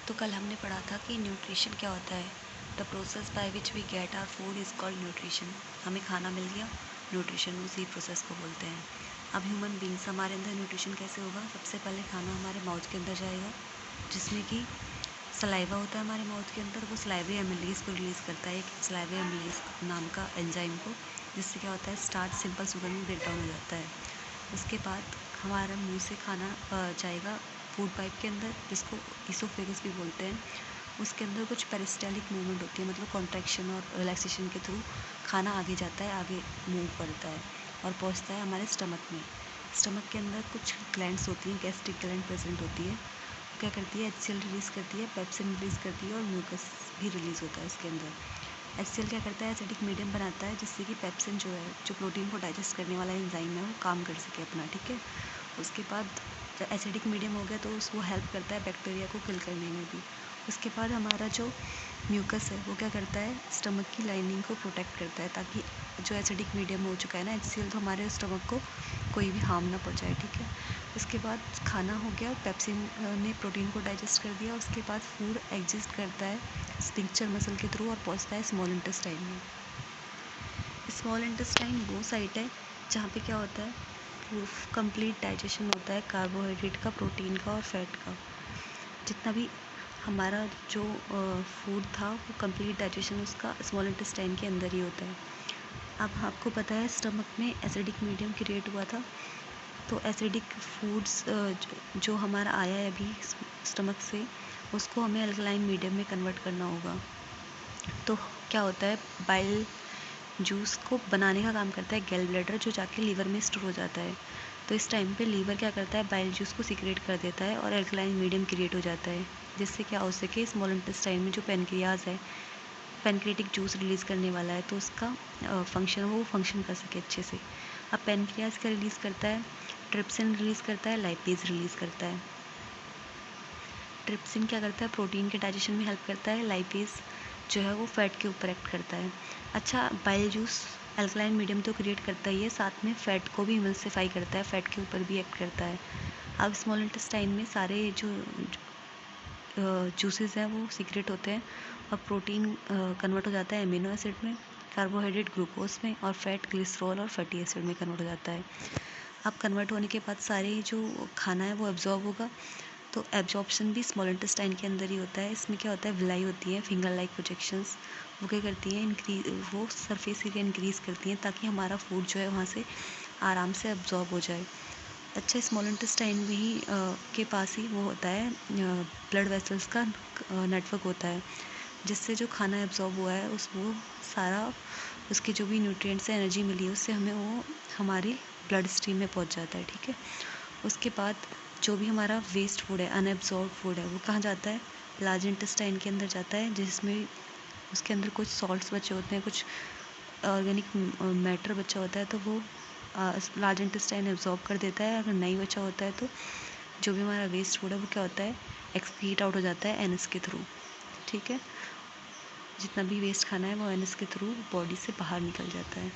तो कल हमने पढ़ा था कि न्यूट्रिशन क्या होता है। The process by which we get our food is called nutrition. हमें खाना मिल गया, न्यूट्रिशन उसी प्रोसेस को बोलते हैं। अब ह्यूमन बींग्स, हमारे अंदर न्यूट्रिशन कैसे होगा? सबसे पहले खाना हमारे माउथ के अंदर जाएगा, जिसमें कि सलाइवा होता है हमारे माउथ के अंदर। वो सलाइवरी एमिलेज को रिलीज़ करता है, एक सलाइवरी एमिलेज नाम का एंजाइम को, जिससे क्या होता है, स्टार्च सिंपल शुगर में ब्रेक डाउन हो जाता है। उसके बाद हमारा मुंह से खाना जाएगा फूड पाइप के अंदर, जिसको इसोफेगस भी बोलते हैं। उसके अंदर कुछ पेरिस्टालिक मूवमेंट होती है, मतलब कॉन्ट्रैक्शन और रिलैक्सेशन के थ्रू खाना आगे जाता है, आगे मूव करता है और पहुंचता है हमारे स्टमक में। स्टमक के अंदर कुछ ग्लैंड्स होती हैं, गैस्ट्रिक ग्लैंड प्रेजेंट होती है। क्या करती है? एचसीएल रिलीज़ करती है, पेप्सिन रिलीज़ करती है और म्यूकस भी रिलीज़ होता है इसके अंदर। एचसीएल क्या करता है? एसिडिक मीडियम बनाता है, जिससे कि पेप्सिन जो है, जो प्रोटीन को डाइजेस्ट करने वाला एंजाइम है, वो काम कर सके अपना। ठीक है, उसके बाद एसिडिक मीडियम हो गया तो वो हेल्प करता है बैक्टीरिया को किल करने में भी। उसके बाद हमारा जो म्यूकस है वो क्या करता है? स्टमक की लाइनिंग को प्रोटेक्ट करता है, ताकि जो एसिडिक मीडियम हो चुका है ना एचसीएल, तो हमारे स्टमक को कोई भी हार्म ना पहुंचाए। ठीक है, उसके बाद खाना हो गया, पेप्सिन ने प्रोटीन को डाइजेस्ट कर दिया। उसके बाद फूड एग्जिस्ट करता है स्फिंक्टर मसल के थ्रू और पहुंचता है स्मॉल इंटेस्टाइन में। स्मॉल इंटेस्टाइन वो साइट है जहाँ पे क्या होता है, कंप्लीट डाइजेशन होता है कार्बोहाइड्रेट का, प्रोटीन का और फैट का। जितना भी हमारा जो फूड था वो कंप्लीट डाइजेशन उसका स्मॉल इंटेस्टाइन के अंदर ही होता है। अब आपको पता है स्टमक में एसिडिक मीडियम क्रिएट हुआ था, तो एसिडिक फूड्स जो हमारा आया है अभी स्टमक से, उसको हमें अल्कलाइन मीडियम में कन्वर्ट करना होगा। तो क्या होता है, बाइल जूस को बनाने का काम करता है गैल ब्लैडर, जो जाके लीवर में स्टोर हो जाता है। तो इस टाइम पे लीवर क्या करता है, बाइल जूस को सीक्रेट कर देता है और अल्कलाइन मीडियम क्रिएट हो जाता है, जिससे क्या हो सके, स्मॉल इंटेस्टाइन में जो पेनक्रियाज है, पेनक्रियाटिक जूस रिलीज़ करने वाला है, तो उसका फंक्शन वो फंक्शन कर सके अच्छे से। अब पेनक्रियाज का रिलीज़ करता है, ट्रिप्सिन रिलीज़ करता है, लाइपेज रिलीज़ करता है। ट्रिप्सिन क्या करता है? प्रोटीन के डाइजेशन में हेल्प करता है। लाइपेज जो है वो फैट के ऊपर एक्ट करता है। अच्छा, बाइल जूस अल्कलाइन मीडियम तो क्रिएट करता ही है, साथ में फ़ैट को भी इमल्सिफाई करता है, फैट के ऊपर भी एक्ट करता है। अब स्मॉल इंटेस्टाइन में सारे जो जूसेस हैं वो सीक्रेट होते हैं और प्रोटीन कन्वर्ट हो जाता है एमिनो एसिड में, कार्बोहाइड्रेट ग्लूकोज में और फैट ग्लिसरॉल और फैटी एसिड में कन्वर्ट हो जाता है। अब कन्वर्ट होने के बाद सारे जो खाना है वो एब्जॉर्ब होगा, तो एब्जॉर्प्शन भी स्मॉल इंटेस्टाइन के अंदर ही होता है। इसमें क्या होता है, विलाई होती है, फिंगर लाइक प्रोजेक्शंस, वो क्या करती हैं, वो सरफेस एरिया इंक्रीज़ करती हैं, ताकि हमारा फूड जो है वहाँ से आराम से एब्जॉर्ब हो जाए। अच्छा, स्मॉल इंटेस्टाइन में ही के पास ही वो होता है, ब्लड वेसल्स का नेटवर्क होता है, जिससे जो खाना एब्जॉर्ब हुआ है वो सारा, उसके जो भी न्यूट्रिएंट्स से एनर्जी मिली है उससे हमें वो हमारी ब्लड स्ट्रीम में पहुंच जाता है। ठीक है, उसके बाद जो भी हमारा वेस्ट फूड है, अनएब्जॉर्ब फूड है, वो कहाँ जाता है? लार्ज इंटेस्टाइन के अंदर जाता है, जिसमें उसके अंदर कुछ सॉल्ट्स बचे होते हैं, कुछ ऑर्गेनिक मैटर बचा होता है, तो वो लार्ज इंटेस्टाइन एब्जॉर्ब कर देता है। अगर नहीं बचा होता है तो जो भी हमारा वेस्ट फूड है वो क्या होता है, एक्सक्रीट आउट हो जाता है एनएस के थ्रू। ठीक है, जितना भी वेस्ट खाना है वो एनएस के थ्रू बॉडी से बाहर निकल जाता है।